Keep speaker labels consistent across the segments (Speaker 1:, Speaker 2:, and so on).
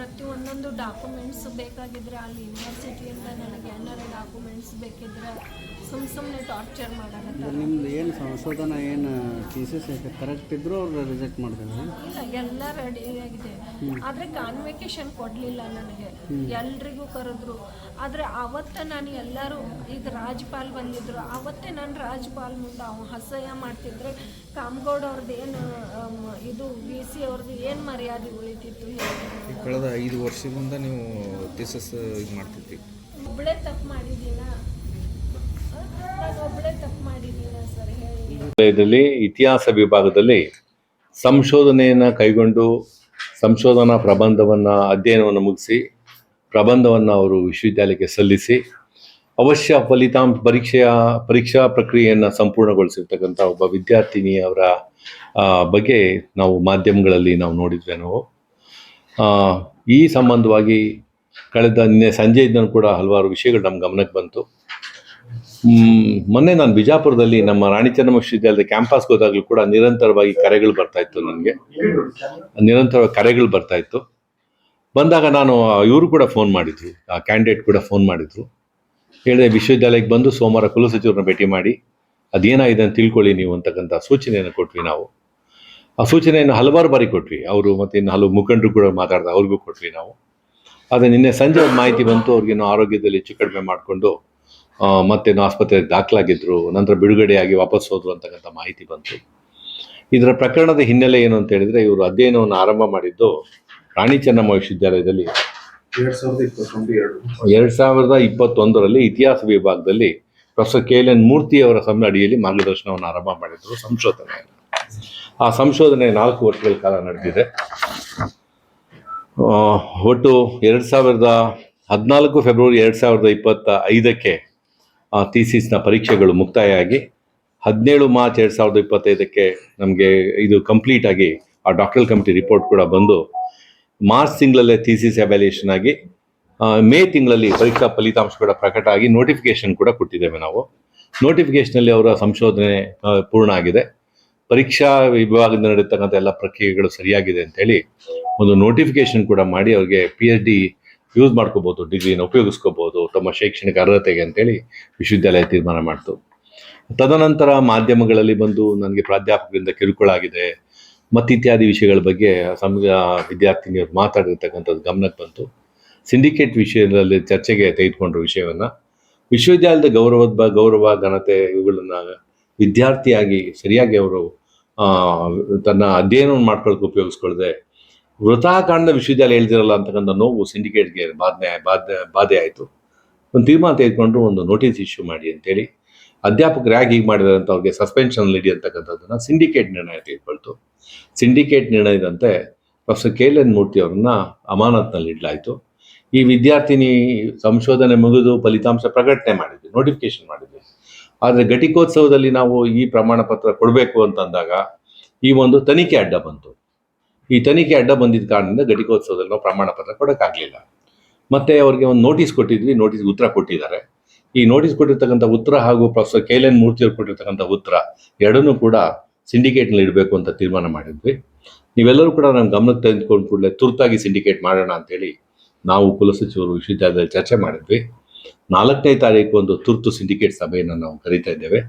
Speaker 1: ಪ್ರತಿಯೊಂದೊಂದು documents ಬೇಕಾಗಿದ್ರೆ ಅಲ್ಲಿ ಯೂನಿವರ್ಸಿಟಿಯಿಂದ ನನಗೆ ಏನಾರು ಡಾಕ್ಯುಮೆಂಟ್ಸ್ ಬೇಕಿದ್ರೆ ಸುಮ್ಮನೆ ಟಾರ್ಚರ್ ಮಾಡಾಕತ್ತಾರೆ.
Speaker 2: ನಿಮ್ದು ಏನು ಸಂಶೋಧನಾ ಏನು ಥೀಸಿಸ್ ಕರೆಕ್ಟ್ ಇದ್ದರೂ ಅವ್ರು ರಿಜೆಕ್ಟ್ ಮಾಡ್ತಾರೆ?
Speaker 1: ಇಲ್ಲ, ಎಲ್ಲ ರೆಡಿ ಆಗಿದೆ, ಆದರೆ ಕಾನ್ವೆಕೇಶನ್ ಕೊಡಲಿಲ್ಲ ನನಗೆ. ಎಲ್ರಿಗೂ ಕರೆದ್ರು, ಆದರೆ ಅವತ್ತು ನಾನು ಎಲ್ಲರೂ ಈಗ ರಾಜ್ಪಾಲ್ ಬಂದಿದ್ರು, ಅವತ್ತೇ ನಾನು ರಾಜ್ಪಾಲ್ ಮುಂದೆ ಅಸಹ್ಯ ಮಾಡ್ತಿದ್ರೆ ಕಾಮಗೌಡ ಅವ್ರದ್ದು ಏನು ಇದು VC ಅವ್ರದ್ದು ಏನು ಮರ್ಯಾದೆ ಉಳಿತಿತ್ತು?
Speaker 3: ಕಳೆದ 5 ವರ್ಷದಿಂದ ನೀವು ಥೀಸಿಸ್ ಇದು ಮಾಡ್ತಿದ್ರಿ.
Speaker 1: ಒಬ್ಬಳೇ ತಪ್ಪು ಮಾಡಿದ್ದೀನ, ನಾನು ಒಬ್ಬಳೇ ತಪ್ಪು ಮಾಡಿದ್ದೀನ ಸರ್ ಹೇಳಿ.
Speaker 4: ಇದರಲ್ಲಿ ಇತಿಹಾಸ ವಿಭಾಗದಲ್ಲಿ ಸಂಶೋಧನೆಯನ್ನು ಕೈಗೊಂಡು ಸಂಶೋಧನಾ ಪ್ರಬಂಧವನ್ನು ಅಧ್ಯಯನವನ್ನು ಮುಗಿಸಿ ಪ್ರಬಂಧವನ್ನು ಅವರು ವಿಶ್ವವಿದ್ಯಾಲಯಕ್ಕೆ ಸಲ್ಲಿಸಿ ಅವಶ್ಯ ಪರೀಕ್ಷಾ ಪ್ರಕ್ರಿಯೆಯನ್ನು ಸಂಪೂರ್ಣಗೊಳಿಸಿರ್ತಕ್ಕಂಥ ಒಬ್ಬ ವಿದ್ಯಾರ್ಥಿನಿಯವರ ಬಗ್ಗೆ ನಾವು ಮಾಧ್ಯಮಗಳಲ್ಲಿ ನಾವು ನೋಡಿದ್ವಿ. ನಾವು ಈ ಸಂಬಂಧವಾಗಿ ಕಳೆದ ನಿನ್ನೆ ಸಂಜೆಯಿಂದನೂ ಕೂಡ ಹಲವಾರು ವಿಷಯಗಳು ನಮ್ಮ ಗಮನಕ್ಕೆ ಬಂತು. ಮೊನ್ನೆ ನಾನು ಬಿಜಾಪುರದಲ್ಲಿ ನಮ್ಮ ರಾಣಿ ಚೆನ್ನಮ್ಮ ವಿಶ್ವವಿದ್ಯಾಲಯದ ಕ್ಯಾಂಪಸ್ಗೆ ಹೋದಾಗಲೂ ಕೂಡ ನಿರಂತರವಾಗಿ ಕರೆಗಳು ಬರ್ತಾಯಿತ್ತು. ನನಗೆ ನಿರಂತರವಾಗಿ ಕರೆಗಳು ಬರ್ತಾಯಿತ್ತು. ಬಂದಾಗ ನಾನು ಇವರು ಕೂಡ ಫೋನ್ ಮಾಡಿದ್ರು, ಆ ಕ್ಯಾಂಡಿಡೇಟ್ ಕೂಡ ಫೋನ್ ಮಾಡಿದರು. ಹೇಳಿದೆ ವಿಶ್ವವಿದ್ಯಾಲಯಕ್ಕೆ ಬಂದು ಸೋಮವಾರ ಕುಲಸಚಿವರನ್ನ ಭೇಟಿ ಮಾಡಿ ಅದೇನಾಗಿದೆ ಅಂತ ತಿಳ್ಕೊಳ್ಳಿ ನೀವು ಅಂತಕ್ಕಂಥ ಸೂಚನೆಯನ್ನು ಕೊಟ್ವಿ. ನಾವು ಆ ಸೂಚನೆಯನ್ನು ಹಲವಾರು ಬಾರಿ ಕೊಟ್ವಿ. ಅವರು ಮತ್ತು ಇನ್ನು ಹಲವು ಮುಖಂಡರು ಕೂಡ ಮಾತಾಡಿದ ಅವ್ರಿಗೂ ಕೊಟ್ವಿ ನಾವು. ಆದರೆ ನಿನ್ನೆ ಸಂಜೆ ಒಂದು ಮಾಹಿತಿ ಬಂತು, ಅವ್ರಿಗೇನು ಆರೋಗ್ಯದಲ್ಲಿ ಹೆಚ್ಚು ಕಡಿಮೆ ಮಾಡಿಕೊಂಡು ಮತ್ತೇನು ಆಸ್ಪತ್ರೆಗೆ ದಾಖಲಾಗಿದ್ದರು, ನಂತರ ಬಿಡುಗಡೆಯಾಗಿ ವಾಪಸ್ ಹೋದರು ಅಂತಕ್ಕಂಥ ಮಾಹಿತಿ ಬಂತು. ಇದರ ಪ್ರಕರಣದ ಹಿನ್ನೆಲೆ ಏನು ಅಂತ ಹೇಳಿದರೆ, ಇವರು ಅಧ್ಯಯನವನ್ನು ಆರಂಭ ಮಾಡಿದ್ದು ರಾಣಿ ಚೆನ್ನಮ್ಮ ವಿಶ್ವವಿದ್ಯಾಲಯದಲ್ಲಿ 2021ರಲ್ಲಿ ಇತಿಹಾಸ ವಿಭಾಗದಲ್ಲಿ ಪ್ರೊಫೆಸರ್ KLN ಮೂರ್ತಿಯವರ ಅಡಿಯಲ್ಲಿ ಮಾರ್ಗದರ್ಶನವನ್ನು ಆರಂಭ ಮಾಡಿದ್ರು ಸಂಶೋಧನೆಯನ್ನು. ಆ ಸಂಶೋಧನೆ 4 ವರ್ಷಗಳ ಕಾಲ ನಡೆದಿದೆ. ಒಟ್ಟು 2014 ಫೆಬ್ರವರಿ 2025ಕ್ಕೆ ಥೀಸಿಸ್ನ ಪರೀಕ್ಷೆಗಳು ಮುಕ್ತಾಯ ಆಗಿ 17 ಮಾರ್ಚ್ 2025ಕ್ಕೆ ನಮಗೆ ಇದು ಕಂಪ್ಲೀಟ್ ಆಗಿ ಆ ಡಾಕ್ಟರಲ್ ಕಮಿಟಿ ರಿಪೋರ್ಟ್ ಕೂಡ ಬಂದು ಮಾರ್ಚ್ ತಿಂಗಳಲ್ಲೇ ಥೀಸಿಸ್ ಎವ್ಯಾಲ್ಯೂಯೇಷನ್ ಆಗಿ ಮೇ ತಿಂಗಳಲ್ಲಿ ಪರೀಕ್ಷಾ ಫಲಿತಾಂಶ ಕೂಡ ಪ್ರಕಟ ಆಗಿ ನೋಟಿಫಿಕೇಶನ್ ಕೂಡ ಕೊಟ್ಟಿದ್ದೇವೆ ನಾವು. ನೋಟಿಫಿಕೇಶನಲ್ಲಿ ಅವರ ಸಂಶೋಧನೆ ಪೂರ್ಣ ಆಗಿದೆ, ಪರೀಕ್ಷಾ ವಿಭಾಗದಿಂದ ನಡೀತಕ್ಕಂಥ ಎಲ್ಲ ಪ್ರಕ್ರಿಯೆಗಳು ಸರಿಯಾಗಿದೆ ಅಂತೇಳಿ ಒಂದು ನೋಟಿಫಿಕೇಶನ್ ಕೂಡ ಮಾಡಿ ಅವ್ರಿಗೆ PhD ಯೂಸ್ ಮಾಡ್ಕೋಬೋದು, ಡಿಗ್ರಿನ ಉಪಯೋಗಿಸ್ಕೋಬೋದು ತಮ್ಮ ಶೈಕ್ಷಣಿಕ ಅರ್ಹತೆಗೆ ಅಂತೇಳಿ ವಿಶ್ವವಿದ್ಯಾಲಯ ತೀರ್ಮಾನ ಮಾಡ್ತು. ತದನಂತರ ಮಾಧ್ಯಮಗಳಲ್ಲಿ ಬಂದು ನನಗೆ ಪ್ರಾಧ್ಯಾಪಕರಿಂದ ಕಿರುಕುಳ ಆಗಿದೆ ಮತ್ತು ಇತ್ಯಾದಿ ವಿಷಯಗಳ ಬಗ್ಗೆ ವಿದ್ಯಾರ್ಥಿನಿಯರು ಮಾತಾಡಿರ್ತಕ್ಕಂಥದ್ದು ಗಮನಕ್ಕೆ ಬಂತು. ಸಿಂಡಿಕೇಟ್ ವಿಷಯದಲ್ಲಿ ಚರ್ಚೆಗೆ ತೆಗೆದುಕೊಂಡ್ರ ವಿಷಯವನ್ನು ವಿಶ್ವವಿದ್ಯಾಲಯದ ಗೌರವ ಘನತೆ ಇವುಗಳನ್ನು ವಿದ್ಯಾರ್ಥಿಯಾಗಿ ಸರಿಯಾಗಿ ಅವರು ತನ್ನ ಅಧ್ಯಯನವನ್ನು ಮಾಡ್ಕೊಳ್ಳೋಕೆ ಉಪಯೋಗಿಸ್ಕೊಳ್ಳದೆ ವೃಥಾಕಾಂಡ ವಿಶ್ವವಿದ್ಯಾಲಯ ಹೇಳ್ತಿರಲ್ಲ ಅಂತಕ್ಕಂಥ ನೋವು ಸಿಂಡಿಕೇಟ್ಗೆ ಬಾಧೆ ಆಯಿತು. ಒಂದು ತೀರ್ಮಾನ ತೆಗೆದುಕೊಂಡ್ರು, ಒಂದು ನೋಟಿಸ್ ಇಶ್ಯೂ ಮಾಡಿ ಅಂತೇಳಿ. ಅಧ್ಯಾಪಕರು ಯಾಕೆ ಹೀಗೆ ಮಾಡಿದ್ದಾರೆ ಅಂತ ಅವ್ರಿಗೆ ಸಸ್ಪೆನ್ಷನ್ ಇಡಿ ಅಂತಕ್ಕಂಥದ್ದನ್ನು ಸಿಂಡಿಕೇಟ್ ನಿರ್ಣಯ ತೆಗೆದುಕೊಳ್ತು. ಸಿಂಡಿಕೇಟ್ ನಿರ್ಣಯದಂತೆ ಪ್ರೊಫೆಸರ್ KLN ಮೂರ್ತಿ ಅವರನ್ನ ಅಮಾನತ್ನಲ್ಲಿ ಇಡಲಾಯಿತು. ಈ ವಿದ್ಯಾರ್ಥಿನಿ ಸಂಶೋಧನೆ ಮುಗಿದು ಫಲಿತಾಂಶ ಪ್ರಕಟಣೆ ಮಾಡಿದ್ವಿ, ನೋಟಿಫಿಕೇಶನ್ ಮಾಡಿದ್ವಿ. ಆದರೆ ಘಟಿಕೋತ್ಸವದಲ್ಲಿ ನಾವು ಈ ಪ್ರಮಾಣ ಪತ್ರ ಕೊಡಬೇಕು ಅಂತಂದಾಗ ಈ ಒಂದು ತನಿಖೆ ಅಡ್ಡ ಬಂತು. ಈ ತನಿಖೆ ಅಡ್ಡ ಬಂದಿದ್ದ ಕಾರಣದಿಂದ ಘಟಿಕೋತ್ಸವದಲ್ಲಿ ನಾವು ಪ್ರಮಾಣ ಪತ್ರ ಕೊಡೋಕ್ಕಾಗಲಿಲ್ಲ. ಮತ್ತು ಅವ್ರಿಗೆ ಒಂದು ನೋಟಿಸ್ ಕೊಟ್ಟಿದ್ವಿ, ನೋಟಿಸ್ಗೆ ಉತ್ತರ ಕೊಟ್ಟಿದ್ದಾರೆ. ಈ ನೋಟಿಸ್ ಕೊಟ್ಟಿರ್ತಕ್ಕಂಥ ಉತ್ತರ ಹಾಗೂ ಪ್ರೊಫೆಸರ್ KLN ಮೂರ್ತಿ ಅವರು ಕೊಟ್ಟಿರ್ತಕ್ಕಂಥ ಉತ್ತರ ಎರಡನ್ನೂ ಕೂಡ ಸಿಂಡಿಕೇಟ್ನಲ್ಲಿ ಇಡಬೇಕು ಅಂತ ತೀರ್ಮಾನ ಮಾಡಿದ್ವಿ. ನೀವೆಲ್ಲರೂ ಕೂಡ ನಮ್ಮ ಗಮನಕ್ಕೆ ತೆಗೆದುಕೊಂಡು ಕೂಡಲೇ ತುರ್ತಾಗಿ ಸಿಂಡಿಕೇಟ್ ಮಾಡೋಣ ಅಂತೇಳಿ ನಾವು ಕುಲಸಚಿವರು ವಿಶ್ವವಿದ್ಯಾಲಯದಲ್ಲಿ ಚರ್ಚೆ ಮಾಡಿದ್ವಿ. 4ನೇ ತಾರೀಕು ಒಂದು ತುರ್ತು ಸಿಂಡಿಕೇಟ್ ಸಭೆಯನ್ನು ನಾವು ಕರೀತಾ ಇದ್ದೇವೆ.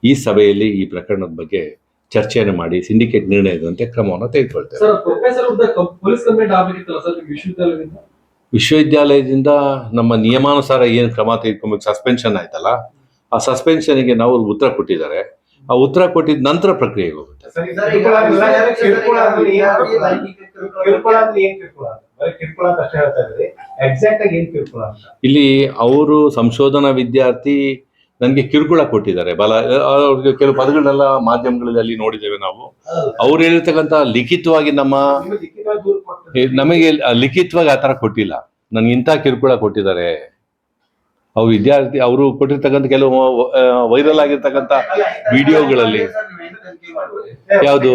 Speaker 4: ಈ ಸಭೆಯಲ್ಲಿ ಈ ಪ್ರಕರಣದ ಬಗ್ಗೆ ಚರ್ಚೆಯನ್ನು ಮಾಡಿ ಸಿಂಡಿಕೇಟ್ ನಿರ್ಣಯದಂತೆ ಕ್ರಮವನ್ನು ತೆಗೆದುಕೊಳ್ತೇವೆ. ವಿಶ್ವವಿದ್ಯಾಲಯದಿಂದ ನಮ್ಮ ನಿಯಮಾನುಸಾರ ಏನು ಕ್ರಮ ತೆಗೆದುಕೊಬೇಕು, ಸಸ್ಪೆನ್ಷನ್ ಆಯ್ತಲ್ಲ, ಆ ಸಸ್ಪೆನ್ಷನ್ಗೆ ನಾವು ಉತ್ತರ ಕೊಟ್ಟಿದ್ದಾರೆ. ಆ ಉತ್ತರ ಕೊಟ್ಟಿದ ನಂತರ ಪ್ರಕ್ರಿಯೆಗೆ ಹೋಗುತ್ತೆ. ಇಲ್ಲಿ ಅವರು ಸಂಶೋಧನಾ ವಿದ್ಯಾರ್ಥಿ ನನಗೆ ಕಿರುಕುಳ ಕೊಟ್ಟಿದ್ದಾರೆ. ಅವ್ರಿಗೆ ಕೆಲವು ಪದಗಳನ್ನೆಲ್ಲ ಮಾಧ್ಯಮಗಳಲ್ಲಿ ಅಲ್ಲಿ ನೋಡಿದ್ದೇವೆ ನಾವು. ಅವ್ರು ಹೇಳಿರ್ತಕ್ಕಂಥ ಲಿಖಿತವಾಗಿ ನಮಗೆ ಲಿಖಿತವಾಗಿ ಆ ಥರ ಕೊಟ್ಟಿಲ್ಲ. ನನಗೆ ಇಂಥ ಕಿರುಕುಳ ಕೊಟ್ಟಿದ್ದಾರೆ ಅವ್ರು ವಿದ್ಯಾರ್ಥಿ. ಅವರು ಕೊಟ್ಟಿರ್ತಕ್ಕಂಥ ಕೆಲವು ವೈರಲ್ ಆಗಿರ್ತಕ್ಕಂಥ ವಿಡಿಯೋಗಳಲ್ಲಿ ಯಾವುದು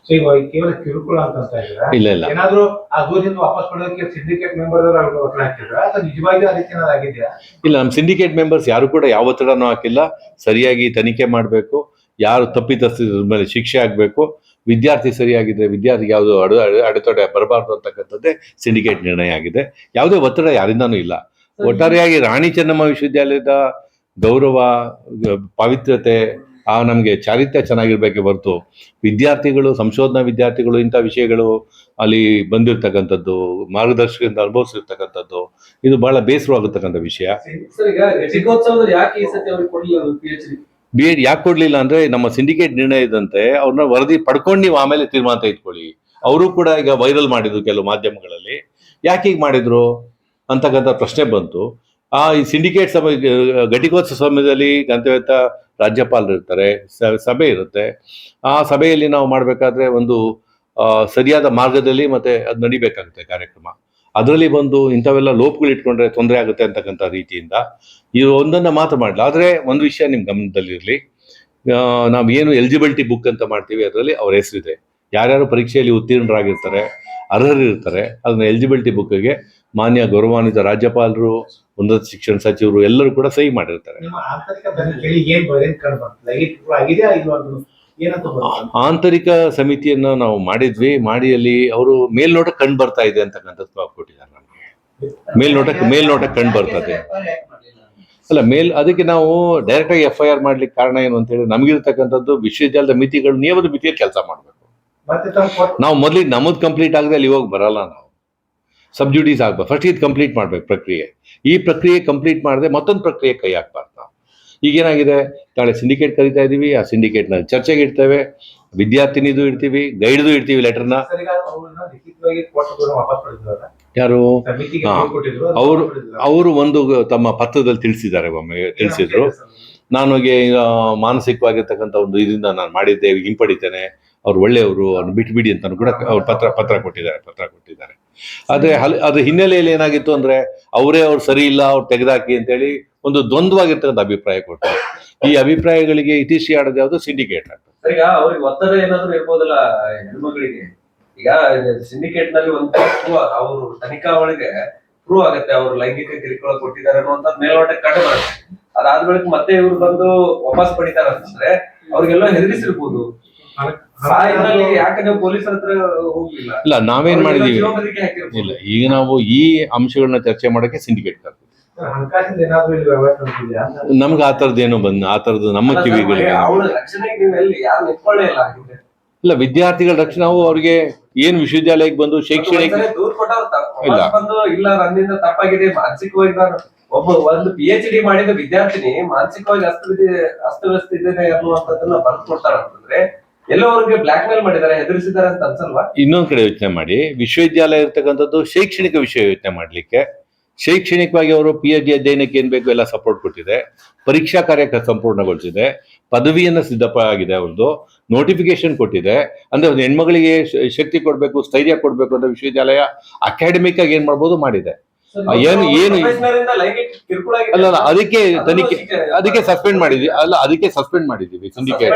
Speaker 5: ಸೊ ಈಗ ಕೇವಲ ಕಿರುಕುಳ ಅಂತ ಇದ್ರೆ
Speaker 4: ಇಲ್ಲ ಇಲ್ಲ
Speaker 5: ಏನಾದ್ರು ಆ ದೂರದಿಂದ ವಾಪಸ್ ಪಡೆಯೋದಕ್ಕೆ ಸಿಂಡಿಕೇಟ್ ಮೆಂಬರ್ ಒತ್ತಡ ಹಾಕಿದ್ರ ಅಥವಾ ನಿಜವಾಗಿ ಆ ರೀತಿ ಏನಾದ್ರು ಆಗಿದೆಯಾ?
Speaker 4: ಇಲ್ಲ, ನಮ್ಮ ಸಿಂಡಿಕೇಟ್ ಮೆಂಬರ್ಸ್ ಯಾರು ಕೂಡ ಯಾವ ಒತ್ತಡನೂ ಹಾಕಿಲ್ಲ. ಸರಿಯಾಗಿ ತನಿಖೆ ಮಾಡಬೇಕು, ಯಾರು ತಪ್ಪಿತಸ್ಥರ ಮೇಲೆ ಶಿಕ್ಷೆ ಆಗಬೇಕು, ವಿದ್ಯಾರ್ಥಿ ಸರಿಯಾಗಿದ್ರೆ ವಿದ್ಯಾರ್ಥಿಗೆ ಯಾವುದು ಅಡೆತಡೆ ಬರಬಾರ್ದು ಅಂತಕ್ಕಂಥದ್ದೇ ಸಿಂಡಿಕೇಟ್ ನಿರ್ಣಯ ಆಗಿದೆ. ಯಾವುದೇ ಒತ್ತಡ ಯಾರಿಂದನೂ ಇಲ್ಲ. ಒಟ್ಟಾರೆಯಾಗಿ ರಾಣಿ ಚೆನ್ನಮ್ಮ ವಿಶ್ವವಿದ್ಯಾಲಯದ ಗೌರವ, ಪವಿತ್ರತೆ, ನಮಗೆ ಚಾರಿತ್ರ್ಯ ಚೆನ್ನಾಗಿರ್ಬೇಕೆ ಹೊರತು ವಿದ್ಯಾರ್ಥಿಗಳು, ಸಂಶೋಧನಾ ವಿದ್ಯಾರ್ಥಿಗಳು ಇಂಥ ವಿಷಯಗಳು ಅಲ್ಲಿ ಬಂದಿರ್ತಕ್ಕಂಥದ್ದು, ಮಾರ್ಗದರ್ಶಕರಿಂದ ಅನುಭವಿಸಿರ್ತಕ್ಕಂಥದ್ದು, ಇದು ಬಹಳ ಬೇಸರವಾಗತಕ್ಕಂಥ ವಿಷಯ. ಬಿ ಎಡ್ ಯಾಕೆ ಕೊಡ್ಲಿಲ್ಲ ಅಂದ್ರೆ, ನಮ್ಮ ಸಿಂಡಿಕೇಟ್ ನಿರ್ಣಯದಂತೆ ಅವ್ರನ್ನ ವರದಿ ಪಡ್ಕೊಂಡು ನೀವು ಆಮೇಲೆ ತೀರ್ಮಾನ ತೆಗೆದುಕೊಳ್ಳಿ. ಅವರು ಕೂಡ ಈಗ ವೈರಲ್ ಮಾಡಿದ್ರು ಕೆಲವು ಮಾಧ್ಯಮಗಳಲ್ಲಿ, ಯಾಕೆ ಹೀಗೆ ಮಾಡಿದ್ರು ಅಂತಕ್ಕಂಥ ಪ್ರಶ್ನೆ ಬಂತು. ಈ ಸಿಂಡಿಕೇಟ್ ಸಭೆ, ಘಟಿಕೋತ್ಸವ ಸಮಯದಲ್ಲಿ ಗಂತವ್ಯತ ರಾಜ್ಯಪಾಲರು ಇರ್ತಾರೆ, ಸಭೆ ಇರುತ್ತೆ. ಆ ಸಭೆಯಲ್ಲಿ ನಾವು ಮಾಡಬೇಕಾದ್ರೆ ಒಂದು ಸರಿಯಾದ ಮಾರ್ಗದಲ್ಲಿ ಮತ್ತೆ ಅದು ನಡಿಬೇಕಾಗುತ್ತೆ ಕಾರ್ಯಕ್ರಮ. ಅದರಲ್ಲಿ ಬಂದು ಇಂಥವೆಲ್ಲ ಲೋಪಗಳು ಇಟ್ಕೊಂಡ್ರೆ ತೊಂದರೆ ಆಗುತ್ತೆ ಅಂತಕ್ಕಂಥ ರೀತಿಯಿಂದ ಇದು ಒಂದನ್ನು ಮಾತ್ರ ಮಾಡಲ್ಲ. ಆದರೆ ಒಂದು ವಿಷಯ ನಿಮ್ಮ ಗಮನದಲ್ಲಿರಲಿ, ನಾವು ಏನು ಎಲಿಜಿಬಿಲಿಟಿ ಬುಕ್ ಅಂತ ಮಾಡ್ತೀವಿ ಅದರಲ್ಲಿ ಅವ್ರ ಹೆಸರಿದೆ. ಯಾರ್ಯಾರು ಪರೀಕ್ಷೆಯಲ್ಲಿ ಉತ್ತೀರ್ಣರಾಗಿರ್ತಾರೆ, ಅರ್ಹರಿರ್ತಾರೆ, ಅದನ್ನ ಎಲಿಜಿಬಿಲಿಟಿ ಬುಕ್ಗೆ ಮಾನ್ಯ ಗೌರವಾನ್ವಿತ ರಾಜ್ಯಪಾಲರು, ಉನ್ನತ ಶಿಕ್ಷಣ ಸಚಿವರು ಎಲ್ಲರೂ ಕೂಡ ಸಹಿ ಮಾಡಿರ್ತಾರೆ. ಆಂತರಿಕ ಸಮಿತಿಯನ್ನ ನಾವು ಮಾಡಿದ್ವಿ. ಮಾಡಿಯಲ್ಲಿ ಅವರು ಮೇಲ್ನೋಟಕ್ಕೆ ಕಂಡು ಬರ್ತಾ ಇದೆ ಅಂತಕ್ಕಂಥದ್ದು ಕೊಟ್ಟಿದ್ದಾರೆ. ನಮಗೆ ಮೇಲ್ನೋಟಕ್ಕೆ ಕಂಡು ಬರ್ತದೆ ಅಲ್ಲ, ಅದಕ್ಕೆ ನಾವು ಡೈರೆಕ್ಟ್ ಆಗಿ FIR ಮಾಡ್ಲಿಕ್ಕೆ ಕಾರಣ ಏನು ಅಂತ ಹೇಳಿ, ನಮಗಿರ್ತಕ್ಕಂಥದ್ದು ವಿಶ್ವವಿದ್ಯಾಲಯದ ಮಿತಿಗಳು, ನಿಯಮದ ಮಿತಿಯಲ್ಲಿ ಕೆಲಸ ಮಾಡಬೇಕು. ನಾವು ಮೊದಲಿಗೆ ನಮ್ಮದು ಕಂಪ್ಲೀಟ್ ಆಗದೆ ಅಲ್ಲಿ ಹೋಗಿ ಬರಲ್ಲ. ನಾವು ಸಬ್ಜುಡೀಸ್ ಆಗ್ಬೇಕು, ಫಸ್ಟ್ ಇದು ಕಂಪ್ಲೀಟ್ ಮಾಡ್ಬೇಕು ಪ್ರಕ್ರಿಯೆ. ಈ ಪ್ರಕ್ರಿಯೆ ಕಂಪ್ಲೀಟ್ ಮಾಡದೆ ಮತ್ತೊಂದು ಪ್ರಕ್ರಿಯೆ ಕೈ ಹಾಕ್ಬಾರ್ದು. ನಾವು ಈಗೇನಾಗಿದೆ, ನಾಳೆ ಸಿಂಡಿಕೇಟ್ ಕರಿತಾ ಇದೀವಿ, ಆ ಸಿಂಡಿಕೇಟ್ನ ಚರ್ಚೆಗೆ ಇಡ್ತೇವೆ, ವಿದ್ಯಾರ್ಥಿನಿದು ಇಡ್ತೀವಿ, ಗೈಡ್ದು ಇಡ್ತೀವಿ ಲೆಟರ್ನ. ಯಾರು ಅವರು ಒಂದು ತಮ್ಮ ಪತ್ರದಲ್ಲಿ ತಿಳಿಸಿದ್ದಾರೆ, ಒಮ್ಮೆ ತಿಳಿಸಿದ್ರು. ನನಗೆ ಮಾನಸಿಕವಾಗಿರ್ತಕ್ಕಂಥ ಒಂದು ಇದರಿಂದ ನಾನು ಮಾಡಿದ್ದೆ, ಹಿಂಪಡಿತೇನೆ, ಅವ್ರು ಒಳ್ಳೆಯವರು, ಅವ್ರು ಬಿಟ್ಬಿಡಿ ಅಂತ ಕೂಡ ಅವ್ರು ಪತ್ರ ಕೊಟ್ಟಿದ್ದಾರೆ. ಆದ್ರೆ ಅದ್ರ ಹಿನ್ನೆಲೆಯಲ್ಲಿ ಏನಾಗಿತ್ತು ಅಂದ್ರೆ, ಅವ್ರು ಸರಿ ಇಲ್ಲ, ಅವ್ರು ತೆಗೆದಾಕಿ ಅಂತೇಳಿ ಒಂದು ದ್ವಂದ್ವಾಗಿರ್ತಕ್ಕಂಥ ಅಭಿಪ್ರಾಯ ಕೊಟ್ಟರು. ಈ ಅಭಿಪ್ರಾಯಗಳಿಗೆ ಇತಿಶ್ರೀ ಆಡೋದು ಯಾವುದು, ಸಿಂಡಿಕೇಟ್ ಆಗ್ತದೆ.
Speaker 6: ಈಗ ಅವ್ರಿಗೆ ಒತ್ತಡ ಏನಾದ್ರು ಇರ್ಬೋದಲ್ಲ ಹೆಣ್ಮಕ್ಳಿಗೆ. ಈಗ ಸಿಂಡಿಕೇಟ್ ನಲ್ಲಿ ಒಂದು ಅವರು ತನಿಖಾ ಒಳಗೆ ಪ್ರೂವ್ ಆಗುತ್ತೆ ಅವ್ರು ಲೈಂಗಿಕ ಕಿರುಕುಳ ಕೊಟ್ಟಿದ್ದಾರೆ ಅನ್ನುವಂತ ಮೇಲ್ನೋಟಕ್ಕೆ ಕಂಡು ಬರುತ್ತೆ. ಅದಾದ್ಮೇಲೆ ಮತ್ತೆ ಇವ್ರು ಬಂದು ವಾಪಸ್ ಪಡಿತಾರ ಅಂತಂದ್ರೆ ಅವ್ರಿಗೆಲ್ಲ ಹೆದರಿಸಿರ್ಬೋದು. ಯಾಕೆ ನೀವು ಪೊಲೀಸರ ಹತ್ರ ಹೋಗ್ಲಿಲ್ಲ?
Speaker 4: ಇಲ್ಲ, ನಾವೇನ್ ಮಾಡಿದೀವಿ, ಇಲ್ಲ ಈಗ ನಾವು ಈ ಅಂಶಗಳನ್ನ ಚರ್ಚೆ ಮಾಡಕ್ಕೆ ಸಿಂಡಿಕೇಟ್ ಕರ್ತೀವಿ. ನಮ್ಗೆ ಆ ಥರದ್ದೇನು ಆ ಥರದ್ದು ನಮ್ಮ ಕಿವಿಗಳಿಗೆ ಇಲ್ಲ. ವಿದ್ಯಾರ್ಥಿಗಳ ರಕ್ಷಣೆ, ನಾವು ಅವ್ರಿಗೆ ಏನ್ ವಿಶ್ವವಿದ್ಯಾಲಯಕ್ಕೆ ಬಂದು ಶೈಕ್ಷಣಿಕ
Speaker 6: ಇಲ್ಲ ನನ್ನಿಂದ ತಪ್ಪಾಗಿದೆ, ಮಾನಸಿಕವಾಗಿ ನಾನು ಒಂದು PhD ಮಾಡಿದ ವಿದ್ಯಾರ್ಥಿನಿ ಮಾನಸಿಕವಾಗಿ ಅಸ್ತವ್ಯಸ್ತ ಇದ್ದೇನೆ ಅನ್ನುವಂಥದ್ದನ್ನ ಬರ್ದು ಕೊಡ್ತಾರ ಅಂತಂದ್ರೆ ಎಲ್ಲೋ ಅವ್ರಿಗೆ ಬ್ಲಾಕ್ ಮೇಲ್ ಮಾಡಿದ್ದಾರೆ, ಹೆದರಿಸಿದ್ದಾರೆ ಅಂತ ಅನ್ಸಲ್ವಾ?
Speaker 4: ಇನ್ನೊಂದ್ ಕಡೆ ಯೋಚನೆ ಮಾಡಿ, ವಿಶ್ವವಿದ್ಯಾಲಯ ಇರ್ತಕ್ಕಂಥದ್ದು ಶೈಕ್ಷಣಿಕ ವಿಷಯ ಯೋಚನೆ ಮಾಡ್ಲಿಕ್ಕೆ, ಶೈಕ್ಷಣಿಕವಾಗಿ ಅವರು PhD ಅಧ್ಯಯನಕ್ಕೆ ಏನ್ ಬೇಕು ಎಲ್ಲ ಸಪೋರ್ಟ್ ಕೊಟ್ಟಿದೆ, ಪರೀಕ್ಷಾ ಕಾರ್ಯ ಸಂಪೂರ್ಣಗೊಳಿಸಿದೆ, ಪದವಿಯನ್ನ ಸಿದ್ಧಪಾಗಿದೆ, ಅವ್ರದ್ದು ನೋಟಿಫಿಕೇಶನ್ ಕೊಟ್ಟಿದೆ. ಅಂದ್ರೆ ಒಂದು ಹೆಣ್ಮಗಳಿಗೆ ಶಕ್ತಿ ಕೊಡ್ಬೇಕು, ಸ್ಥೈರ್ಯ ಕೊಡ್ಬೇಕು ಅಂತ ವಿಶ್ವವಿದ್ಯಾಲಯ ಅಕಾಡೆಮಿಕ್ ಆಗಿ ಏನ್ ಮಾಡ್ಬೋದು ಮಾಡಿದೆ. ಏನು ಅಲ್ಲ, ಅದಕ್ಕೆ ತನಿಖೆ, ಅದಕ್ಕೆ ಸಸ್ಪೆಂಡ್ ಮಾಡಿದ್ವಿ. ಅಲ್ಲ, ಅದಕ್ಕೆ ಸಸ್ಪೆಂಡ್ ಮಾಡಿದೀವಿ ಸಿಂಡಿಕೇಟ್.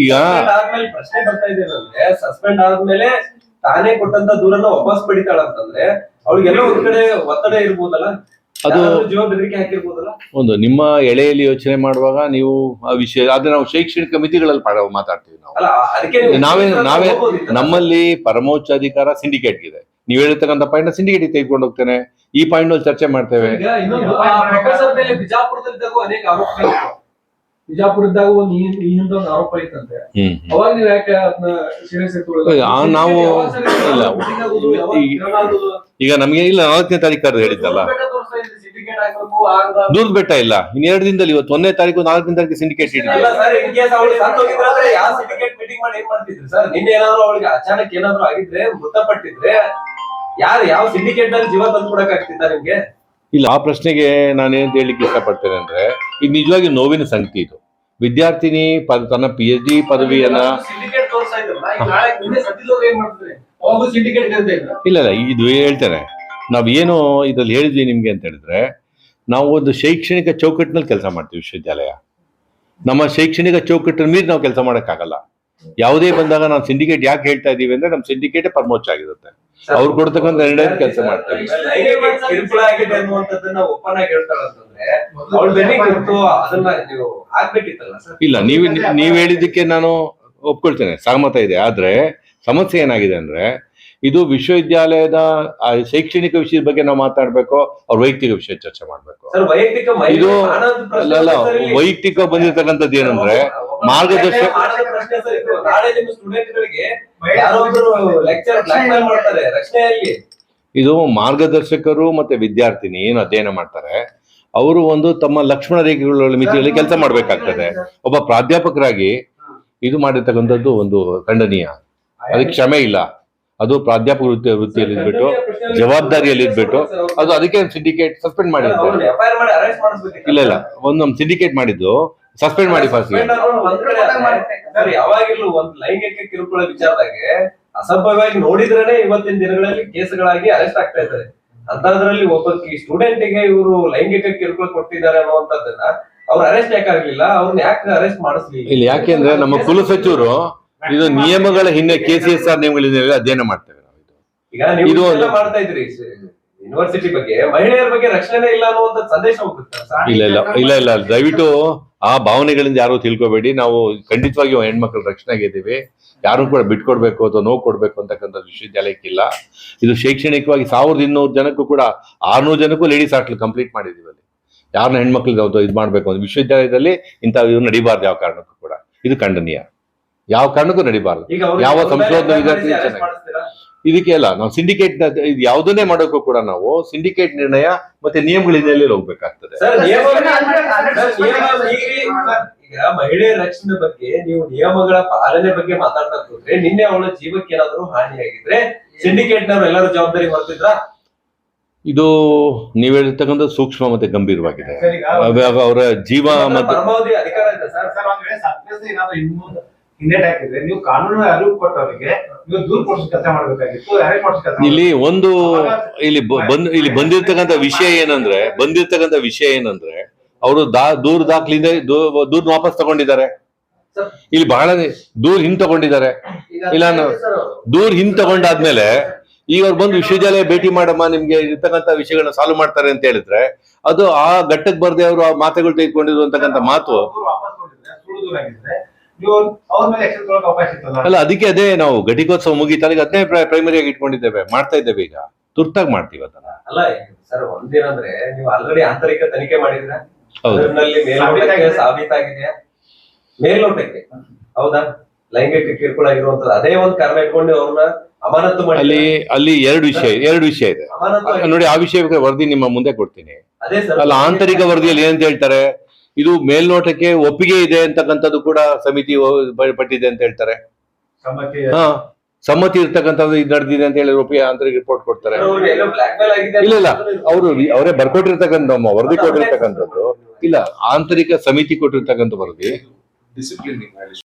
Speaker 4: ಈಗ
Speaker 6: ಪ್ರಶ್ನೆ ಬರ್ತಾ ಇದೆ, ಸಸ್ಪೆಂಡ್ ಆದ್ಮೇಲೆ ತಾನೇ ಕೊಟ್ಟಂತ ದೂರನ್ನ ವಾಪಸ್ ಪಡಿತಾಳ ಅಂತಂದ್ರೆ ಅವ್ರಿಗೆಲ್ಲ ಒಂದ್ ಕಡೆ ಒತ್ತಡ ಇರ್ಬೋದಲ್ಲ, ಅದು ಜೀವ ಬೆದರಿಕೆ ಹಾಕಿರ್ಬೋದಲ್ಲ.
Speaker 4: ಒಂದು ನಿಮ್ಮ ಎಳೆಯಲ್ಲಿ ಯೋಚನೆ ಮಾಡುವಾಗ ನೀವು ಆ ವಿಷಯ, ಆದ್ರೆ ನಾವು ಶೈಕ್ಷಣಿಕ ಮಿತಿಗಳಲ್ಲಿ ಮಾತಾಡ್ತೀವಿ. ನಾವೇ ನಮ್ಮಲ್ಲಿ ಪರಮೋಚ್ಚ ಅಧಿಕಾರ ಸಿಂಡಿಕೇಟ್ ಇದೆ. ನೀವು ಹೇಳಿರ್ತಕ್ಕಂಥ ಪಾಯಿಂಟ್ ಸಿಂಡಿಕೇಟ್ ತೆಗೆದುಕೊಂಡು ಹೋಗ್ತೇನೆ, ಈ ಪಾಯಿಂಟ್ ನಲ್ಲಿ ಚರ್ಚೆ ಮಾಡ್ತೇವೆ.
Speaker 7: ಬಿಜಾಪುರದಾಗ ಒಂದು ಈ ಹಿಂದೆ ಒಂದು ಆರೋಪ ಐತಂತೆ, ಅವಾಗ ನೀವು ಯಾಕೆ ಅದನ್ನ ಸೀರಿಯಸ್
Speaker 4: ನಾವು ಇಲ್ಲ, ಈಗ ನಮ್ಗೆ ಇಲ್ಲ 4ನೇ ತಾರೀಕು ಹೇಳಿದ್ದಲ್ಲ, ದೂರದ ಬೆಟ್ಟ ಇಲ್ಲ, ಇನ್ನು 2 ದಿನದಲ್ಲಿ, ಇವತ್ತು 1ನೇ ತಾರೀಕು 4ನೇ ತಾರೀಕು ಸಿಂಡಿಕೇಟ್
Speaker 6: ಅಚಾನಕ್ ಏನಾದ್ರು ಆಗಿದ್ರೆ, ಮೃತಪಟ್ಟಿದ್ರೆ ಯಾವ ಸಿಂಡಿಕೇಟ್ ನಲ್ಲಿ ಜೀವ ತಂದು ಕೊಡಕ್ ಆಗ್ತಿದ್ದ ನಿಮ್ಗೆ?
Speaker 4: ಇಲ್ಲ, ಆ ಪ್ರಶ್ನೆಗೆ ನಾನೇನ್ ಹೇಳಲಿಕ್ಕೆ ಇಷ್ಟಪಡ್ತೇನೆ ಅಂದ್ರೆ, ಇದು ನಿಜವಾಗಿ ನೋವಿನ ಸಂಗತಿ. ಇದು ವಿದ್ಯಾರ್ಥಿನಿ ತನ್ನ PhD ಪದವಿಯನ್ನ ಇಲ್ಲ ಇದು ಹೇಳ್ತೇನೆ. ನಾವೇನು ಇದ್ರಲ್ಲಿ ಹೇಳಿದ್ವಿ ನಿಮ್ಗೆ ಅಂತ ಹೇಳಿದ್ರೆ, ನಾವು ಒಂದು ಶೈಕ್ಷಣಿಕ ಚೌಕಟ್ಟಿನಲ್ಲಿ ಕೆಲಸ ಮಾಡ್ತೀವಿ ವಿಶ್ವವಿದ್ಯಾಲಯ. ನಮ್ಮ ಶೈಕ್ಷಣಿಕ ಚೌಕಟ್ಟನ್ನು ಮೀರಿ ನಾವು ಕೆಲಸ ಮಾಡೋಕ್ಕಾಗಲ್ಲ. ಯಾವುದೇ ಬಂದಾಗ ನಾವು ಸಿಂಡಿಕೇಟ್ ಯಾಕೆ ಹೇಳ್ತಾ ಇದೀವಿ ಅಂದ್ರೆ ನಮ್ಮ ಸಿಂಡಿಕೇಟೇ ಪರಮೋಚ್ಚ ಆಗಿರುತ್ತೆ. ಅವ್ರು ಕೊಡ್ತಕ್ಕಂಥ ನಿರ್ಣಯ ಕೆಲಸ ಮಾಡ್ತಾರೆ.
Speaker 6: ಲೈಂಗಿಕ ಕಿರುಕುಳ ಆಗಿದೆ ಅನ್ನುವಂಥದ್ದನ್ನ ಓಪನ್ ಆಗಿ ಹೇಳ್ತಾಳಂತಂದ್ರೆ ಅವ್ಳ ಬೆನ್ನಿಗೆ ಗುರುತು ಅದನ್ನ ನೀವು ಆಗ್ಬೇಕಿತ್ತಲ್ಲ ಸರ್.
Speaker 4: ಇಲ್ಲ, ನೀವ್ ಹೇಳಿದ್ದಕ್ಕೆ ನಾನು ಒಪ್ಕೊಳ್ತೇನೆ, ಸಹಮತ ಇದೆ. ಆದ್ರೆ ಸಮಸ್ಯೆ ಏನಾಗಿದೆ ಅಂದ್ರೆ ಇದು ವಿಶ್ವವಿದ್ಯಾಲಯದ ಶೈಕ್ಷಣಿಕ ವಿಷಯದ ಬಗ್ಗೆ ನಾವು ಮಾತಾಡ್ಬೇಕು, ಅವ್ರ ವೈಯಕ್ತಿಕ ವಿಷಯ ಚರ್ಚೆ ಮಾಡ್ಬೇಕು.
Speaker 6: ಸರ್ ವೈಯಕ್ತಿಕ
Speaker 4: ಇದು ಅಲ್ಲ, ವೈಯಕ್ತಿಕ ಬಂದಿರತಕ್ಕಂಥದ್ದು ಏನಂದ್ರೆ ಮಾರ್ಗದರ್ಶಕ
Speaker 6: ಪ್ರಶ್ನೆ ಸರ್ ಇದು. ನಾಳೆ ನಿಮ್ಮ ಸ್ಟೂಡೆಂಟ್ಗಳಿಗೆ ಯಾರಾದ್ರೂ ಲೆಕ್ಚರ್ ಬ್ಲಾಕ್ ಮೇಲ್ ಮಾಡ್ತಾರೆ ರಕ್ಷಣೆಯಲ್ಲಿ.
Speaker 4: ಇದು ಮಾರ್ಗದರ್ಶಕರು ಮತ್ತೆ ವಿದ್ಯಾರ್ಥಿನಿ ಏನು ಅಧ್ಯಯನ ಮಾಡ್ತಾರೆ ಅವರು ಒಂದು ತಮ್ಮ ಲಕ್ಷ್ಮಣ ರೇಖೆಗಳ ಮಿತಿಯಲ್ಲಿ ಕೆಲಸ ಮಾಡ್ಬೇಕಾಗ್ತದೆ. ಒಬ್ಬ ಪ್ರಾಧ್ಯಾಪಕರಾಗಿ ಇದು ಮಾಡಿರ್ತಕ್ಕಂಥದ್ದು ಒಂದು ಖಂಡನೀಯ, ಅದಕ್ಕೆ ಕ್ಷಮೆ ಇಲ್ಲ. ಅದು ಪ್ರಾಧ್ಯಾಪಕ ವೃತ್ತಿಯಲ್ಲಿ ಇದ್ಬಿಟ್ಟು ಜವಾಬ್ದಾರಿಯಲ್ಲಿ ಇದ್ಬಿಟ್ಟು ಅದು ಅದಕ್ಕೆ ಸಿಂಡಿಕೇಟ್ ಸಸ್ಪೆಂಡ್ ಮಾಡಿರುತ್ತೆ.
Speaker 6: FIR ಮಾಡಿ ಅರೆಸ್ಟ್ ಮಾಡಿಸ್ಬೇಕಿತ್ತು.
Speaker 4: ಇಲ್ಲ ಒಂದು ನಮ್ ಸಿಂಡಿಕೇಟ್ ಮಾಡಿದ್ದು ಸಸ್ಪೆಂಡ್ ಮಾಡಿ ಫಸ್ಟ್.
Speaker 6: ಸರ್ ಯಾವಾಗಿರ್ಲೂ ಒಂದು ಲೈಂಗಿಕ ಕಿರುಕುಳ ವಿಚಾರದಾಗೆ ಅಸಭ್ಯವಾಗಿ ನೋಡಿದ್ರೇನೆ ಇವತ್ತಿನ ದಿನಗಳಲ್ಲಿ ಕೇಸ್ಗಳಾಗಿ ಅರೆಸ್ಟ್ ಆಗ್ತಾ ಇದ್ದಾರೆ. ಅಂತದ್ರಲ್ಲಿ ಒಬ್ಬ ಸ್ಟೂಡೆಂಟ್ಗೆ ಇವರು ಲೈಂಗಿಕ ಕಿರುಕುಳ ಕೊಟ್ಟಿದ್ದಾರೆ ಅನ್ನುವಂಥದ್ದನ್ನ ಅವ್ರು ಅರೆಸ್ಟ್ ಯಾಕೆ ಆಗ್ಲಿಲ್ಲ, ಅವ್ರನ್ನ ಯಾಕೆ ಅರೆಸ್ಟ್ ಮಾಡಿಸ್ಲಿಲ್ಲ?
Speaker 4: ಇಲ್ಲ, ಯಾಕೆಂದ್ರೆ ನಮ್ಮ ಕುಲಸಚಿವರು ಇದು ನಿಯಮಗಳ ಹಿಂದೆ KCSR ನಿಯಮಗಳಿದೆ ಅಧ್ಯಯನ ಮಾಡ್ತೇವೆ ನಾವು.
Speaker 6: ಈಗ ನೀವು ಇದೆಲ್ಲ ಮಾಡ್ತಾ ಇದ್ರಿ ಯೂನಿವರ್ಸಿಟಿ ಬಗ್ಗೆ, ಮಹಿಳೆಯರ ಬಗ್ಗೆ ರಕ್ಷಣೆ ಇಲ್ಲ ಅನ್ನುವಂತ ಸಂದೇಶ ಹೋಗುತ್ತೆ.
Speaker 4: ಇಲ್ಲ ದಯವಿಟ್ಟು ಆ ಭಾವನೆಗಳಿಂದ ಯಾರು ತಿಳ್ಕೊಬೇಡಿ. ನಾವು ಖಂಡಿತವಾಗಿ ಹೆಣ್ಮಕ್ಳ ರಕ್ಷಣೆಗೆ ಇದ್ದೀವಿ. ಯಾರು ಕೂಡ ಬಿಟ್ಕೊಡ್ಬೇಕು ಅಥವಾ ನೋವು ಕೊಡ್ಬೇಕು ಅಂತಕ್ಕಂಥ ವಿಶ್ವವಿದ್ಯಾಲಯಕ್ಕಿಲ್ಲ. ಇದು ಶೈಕ್ಷಣಿಕವಾಗಿ 1200 ಜನಕ್ಕೂ ಕೂಡ 600 ಜನಕ್ಕೂ ಲೇಡೀಸ್ ಹಾಸ್ಟೆಲ್ ಕಂಪ್ಲೀಟ್ ಮಾಡಿದೀವಿ. ಅಲ್ಲಿ ಯಾರನ್ನ ಹೆಣ್ಮಕ್ಳು ಇದು ಮಾಡ್ಬೇಕು ಅಂತ ವಿಶ್ವವಿದ್ಯಾಲಯದಲ್ಲಿ ಇಂಥ ಇವ್ರು ನಡಿಬಾರ್ದು ಯಾವ ಕಾರಣಕ್ಕೂ ಕೂಡ. ಇದು ಖಂಡನೀಯ, ಯಾವ ಕಾರಣಕ್ಕೂ ನಡಿಬಾರ್ದು. ಯಾವ ಸಂಶೋಧನಾ ವಿದ್ಯಾರ್ಥಿ ಇದಕ್ಕೆ ಅಲ್ಲ, ನಾವು ಸಿಂಡಿಕೇಟ್ ಯಾವುದನ್ನೇ ಮಾಡೋಕ್ಕೂ ಕೂಡ ನಾವು ಸಿಂಡಿಕೇಟ್ ನಿರ್ಣಯ ಮತ್ತೆ ನಿಯಮಗಳ ಹಿನ್ನೆಲೆಯಲ್ಲಿ ಹೋಗ್ಬೇಕಾಗ್ತದೆ.
Speaker 6: ಈಗ ಮಹಿಳೆಯರ ರಕ್ಷಣೆ ಬಗ್ಗೆ ನೀವು ನಿಯಮಗಳ ಪಾಲನೆ ಬಗ್ಗೆ ಮಾತಾಡ್ತಾ ಕೂತ್ರೆ ನಿನ್ನೆ ಅವಳ ಜೀವಕ್ಕೆ ಏನಾದ್ರು ಹಾನಿಯಾಗಿದ್ರೆ ಸಿಂಡಿಕೇಟ್ ನವರು ಎಲ್ಲರೂ ಜವಾಬ್ದಾರಿ ಹೊರತಿದ್ರ?
Speaker 4: ಇದು ನೀವ್ ಹೇಳಿರ್ತಕ್ಕಂಥ ಸೂಕ್ಷ್ಮ ಮತ್ತೆ ಗಂಭೀರವಾಗಿದೆ. ಅವರ ಜೀವ ಮತ್ತೆ
Speaker 6: ಪರಮಾವಧಿ ಅಧಿಕಾರ ಇದೆ ಸರ್.
Speaker 5: ಹಿಂದೆ ಹಾಕಿದ್ರೆ ನೀವು ಕಾನೂನು ಅರಿವು ಕೊಟ್ಟವರಿಗೆ ನೀವು ದೂರ ಕೊಡಿಸಿ ಕೆಲಸ ಮಾಡ್ಬೇಕಾಗಿತ್ತು, ಅರೆಸ್ಟ್ ಮಾಡಿಸಿ ಕೆಲಸ.
Speaker 4: ಇಲ್ಲಿ ಬಂದಿರ್ತಕ್ಕಂಥ ವಿಷಯ ಏನಂದ್ರೆ ಅವರು ದೂರ ದಾಖಲಿಂದ ದೂರ ವಾಪಸ್ ತಗೊಂಡಿದ್ದಾರೆ. ಇಲ್ಲಿ ಬಹಳ ದೂರ ಹಿಂದ್ ತಗೊಂಡಿದ್ದಾರೆ. ಇಲ್ಲ ದೂರ ಹಿಂದ್ ತಗೊಂಡಾದ್ಮೇಲೆ ಈಗ ಅವ್ರು ಬಂದು ವಿಶ್ವವಿದ್ಯಾಲಯ ಭೇಟಿ ಮಾಡಮ್ಮ, ನಿಮ್ಗೆ ಇರ್ತಕ್ಕಂಥ ವಿಷಯಗಳನ್ನ ಸಾಲ್ವ್ ಮಾಡ್ತಾರೆ ಅಂತ ಹೇಳಿದ್ರೆ ಅದು ಆ ಘಟ್ಟಕ್ಕೆ ಬರ್ದೆ ಅವರು ಆ ಮಾತುಗಳು ತೆಗೆದುಕೊಂಡಿದ್ರು ಅಂತಕ್ಕಂಥ ಮಾತು ಅಲ್ಲ. ಅದಕ್ಕೆ ಅದೇ ನಾವು ಘಟಿಕೋತ್ಸವ ಮುಗಿತಾಗ ಅದನ್ನೇ ಪ್ರೈಮರಿಯಾಗಿ ಇಟ್ಕೊಂಡಿದ್ದೇವೆ, ಮಾಡ್ತಾ ಇದ್ದೇವೆ. ಈಗ ತುರ್ತಾಗಿ ಮಾಡ್ತೀವಿ ಅದನ್ನ.
Speaker 6: ಅಲ್ಲ ಸರ್, ಒಂದೇನಂದ್ರೆ ನೀವು ಆಲ್ರೆಡಿ ಆಂತರಿಕ ತನಿಖೆ ಮಾಡಿದ್ರ, ಅದರಲ್ಲಿ ಮೇಲ್ನೋಟಕ್ಕೆ ಸಾಬೀತಾಗಿದೆಯಾ? ಮೇಲ್ನೋಟಕ್ಕೆ ಹೌದಾ ಲೈಂಗಿಕ ಕಿರುಕುಳ ಆಗಿರುವಂತದ್ದು ಅದೇ ಒಂದು ಕಾರಣ ಇಟ್ಕೊಂಡು ಅವ್ರನ್ನ ಅಮಾನತು ಮಾಡಿ.
Speaker 4: ಅಲ್ಲಿ ಎರಡು ವಿಷಯ ಇದೆ ನೋಡಿ. ಆ ವಿಷಯ ವರದಿ ನಿಮ್ಮ ಮುಂದೆ ಕೊಡ್ತೀನಿ.
Speaker 6: ಅದೇ ಸರ್,
Speaker 4: ಅಲ್ಲ ಆಂತರಿಕ ವರದಿಯಲ್ಲಿ ಏನಂತ ಹೇಳ್ತಾರೆ, ಇದು ಮೇಲ್ನೋಟಕ್ಕೆ ಒಪ್ಪಿಗೆ ಇದೆ ಅಂತಕ್ಕಂಥದ್ದು ಕೂಡ ಸಮಿತಿ ಪಟ್ಟಿದೆ ಅಂತ ಹೇಳ್ತಾರೆ. ಸಮ್ಮತಿ ಇರ್ತಕ್ಕಂಥದ್ದು ಇದು ನಡೆದಿದೆ ಅಂತ ಹೇಳಿ ಒಪ್ಪಿಗೆ ಆಂತರಿಕ ರಿಪೋರ್ಟ್ ಕೊಡ್ತಾರೆ. ಇಲ್ಲ ಅವರೇ ಬರ್ಕೊಟ್ಟಿರ್ತಕ್ಕಂಥ ವರದಿ ಕೊಟ್ಟಿರ್ತಕ್ಕಂಥದ್ದು ಇಲ್ಲ, ಆಂತರಿಕ ಸಮಿತಿ ಕೊಟ್ಟಿರ್ತಕ್ಕಂಥ ವರದಿ.